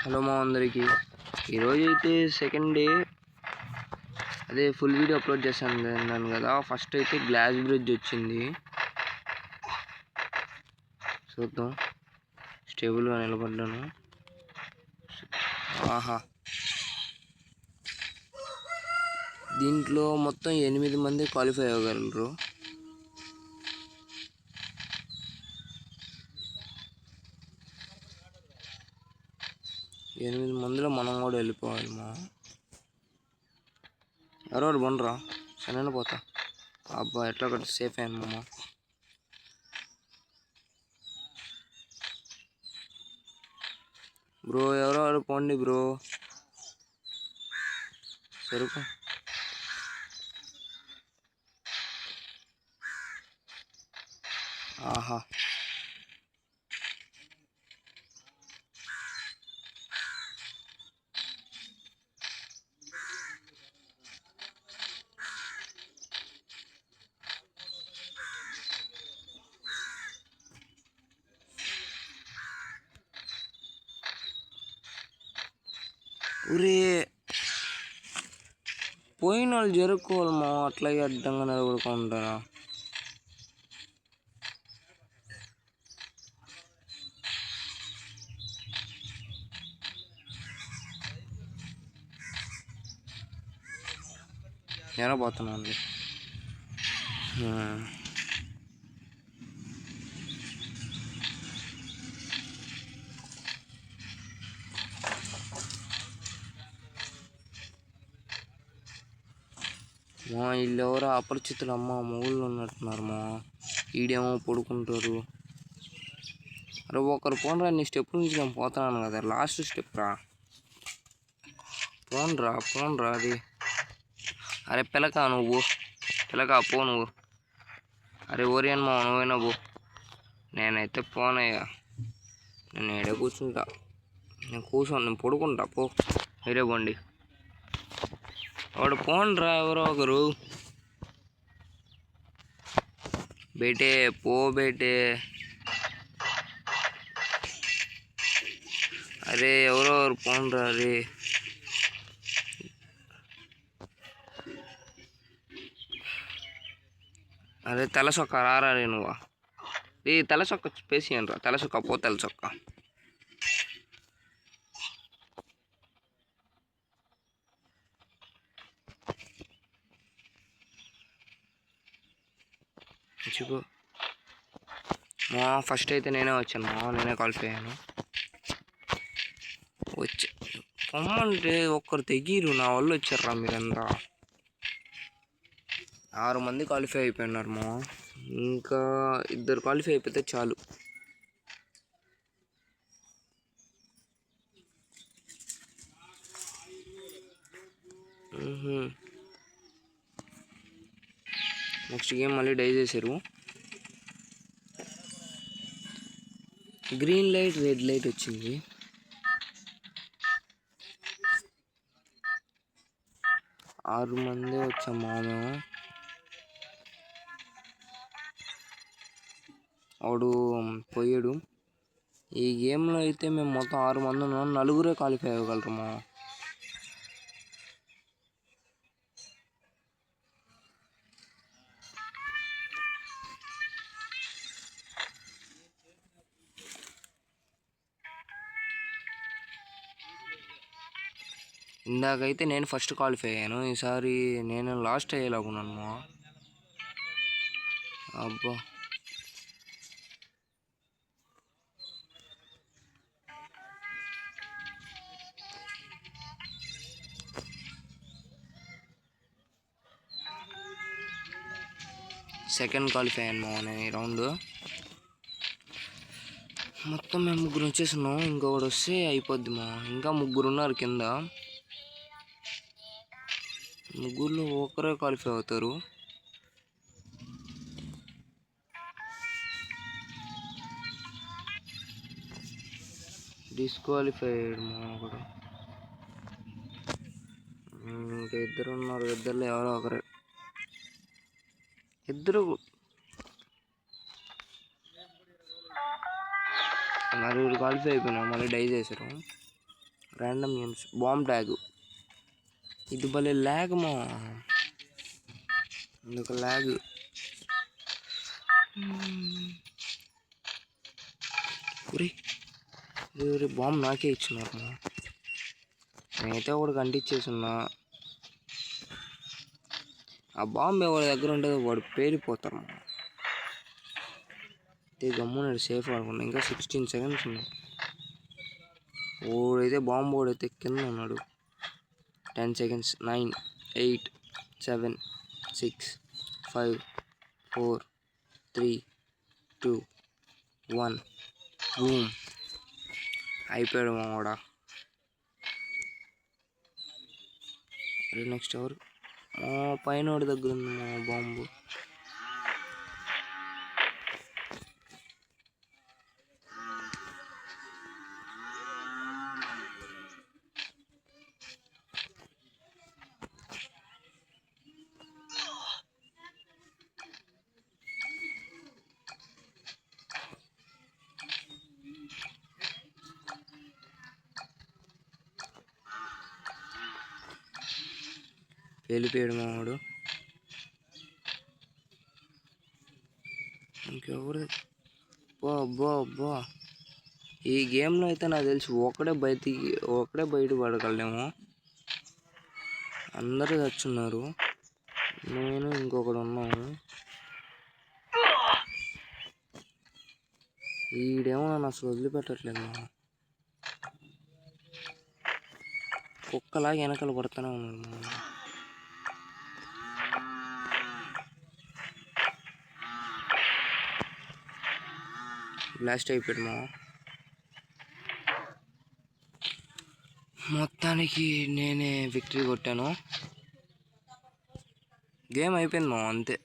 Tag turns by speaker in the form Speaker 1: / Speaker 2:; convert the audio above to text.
Speaker 1: Hello మా అందరికి ఈరోజు అయితే సెకండ్ డే అదే ఫుల్ వీడియో అప్లోడ్ చేశాను అన్నాను కదా. ఫస్ట్ అయితే గ్లాస్ బ్రిడ్జ్ వచ్చింది, చూద్దాం. స్టేబుల్గా నిలబడ్డాను. ఆహా, దీంట్లో మొత్తం 8 మంది క్వాలిఫై అవ్వగలరు. ఎనిమిది మందిలో మనం కూడా వెళ్ళిపోవాలి. మా ఎవరెవరు bonరా, సరైన పోతా. అబ్బా, ఎట్లా ఒకటి సేఫ్ అయ్యాను మామ. బ్రో ఎవరెవరు పోండి బ్రో, సరుకు. ఆహా, ఊరే పోయిన వాళ్ళు జరుపుకోవాలి మా, అట్లాగే అడ్డంగా నిలబడుకుంటారా. ఎలా పోతున్నాను మా. వీళ్ళు ఎవరో అపరిచితులు అమ్మ, మొగుళ్ళు ఉన్నట్టున్నారు మా. ఈడేమో పడుకుంటారు. అరే ఒకరు పోనరా, నీ స్టెప్ నుంచి నేను పోతున్నాను కదా, లాస్ట్ స్టెప్ రా. పోనరా అది. అరే పిలక నువ్వు, పిలక పో నువ్వు. అరే ఓరియన్ మా, నువ్వైనా పో. నేనైతే పోనయ్యా, నేను ఏడే కూర్చుంటా. నేను పడుకుంటా. పో, మీరే పోండి. వాడు పోండ్రా ఎవరో ఒకరు. బేటే పో బేటే. అరే ఎవరో ఒకరు పోండ్రా. అరే అరే తెల్ల చొక్క రారా రే నువ్వు. రే తెల్ల చొక్క పేసియనరా, తెల్ల చొక్క పో, తెల్ల చొక్క. మా ఫస్ట్ అయితే నేనే వచ్చాను మా, నేనే క్వాలిఫై అయ్యాను. వచ్చి పొమ్మంటే ఒక్కరు తెగిరు, నా వాళ్ళు వచ్చారా మీరంతా. 6 మంది క్వాలిఫై అయిపోయినారు మా, ఇంకా 2 క్వాలిఫై అయిపోతే చాలు. నెక్స్ట్ గేమ్ మళ్ళీ డై చేశారు. గ్రీన్ లైట్ రెడ్ లైట్ వచ్చింది. ఆరు మంది వచ్చామా మేము. వాడు పోయాడు. ఈ గేమ్లో అయితే మేము మొత్తం 6 మంది ఉన్నాం, 4 క్వాలిఫై అవ్వగలరమ్మా. ఇందాకైతే నేను ఫస్ట్ క్వాలిఫై అయ్యాను, ఈసారి నేను లాస్ట్ అయ్యేలాగున్నాను. అబ్బా, సెకండ్ క్వాలిఫై అయ్యాను మా నేను ఈ రౌండ్. మొత్తం మేము 3 వచ్చేసినాం, ఇంకొకటి వస్తే అయిపోద్ది మా. ఇంకా 3 ఉన్నారు కింద. 3లో ఒకరే క్వాలిఫై అవుతారు. డిస్క్వాలిఫై అయ్యాడు మా ఒకడు. ఇంకా 2 ఉన్నారు, 2లో ఎవరో ఒకరే. 2 4 క్వాలిఫై అయిపోయినాం, మళ్ళీ డై చేశారు. Random games bomb tag. ఇది భలే ల్యాగ్ మా, ఇంకొక ల్యాగ్. ఒరే బాంబు నాకే ఇచ్చినారు మా. నేనైతే ఒకటి కంటించేసున్నా. ఆ బాంబు ఎవరి దగ్గర ఉంటుందో వాడు పేలిపోతారు మా. గమ్మున్నాడు సేఫ్ ఆడుకున్నా. ఇంకా 16 seconds ఉన్నాయి. ఓడైతే బాంబు ఓడైతే కింద ఉన్నాడు. 10 seconds. 9, 8, 7, 6, 5, 4, 3, 2, 1. బూమ్. అయిపోయాడు మా వాడ. నెక్స్ట్ ఎవరు? పైన వాడి దగ్గర ఉంది మా బాంబు. వెళ్ళిపోయాడు మా వాడు. ఇంకెవరు? అబ్బా ఈ గేమ్లో అయితే నాకు తెలిసి ఒకడే బయట పడగలేము. అందరూ చచ్చున్నారు. నేను ఇంకొకడు ఉన్నాము. ఈడేమో నన్ను అసలు వదిలిపెట్టట్లేదు. కుక్కలా వెనకలు పడుతూనే ఉన్నాడు. బ్లాస్ట్ అయిపోయాడు మా. మొత్తానికి నేనే విక్టరీ కొట్టాను. గేమ్ అయిపోయింది మా, అంతే.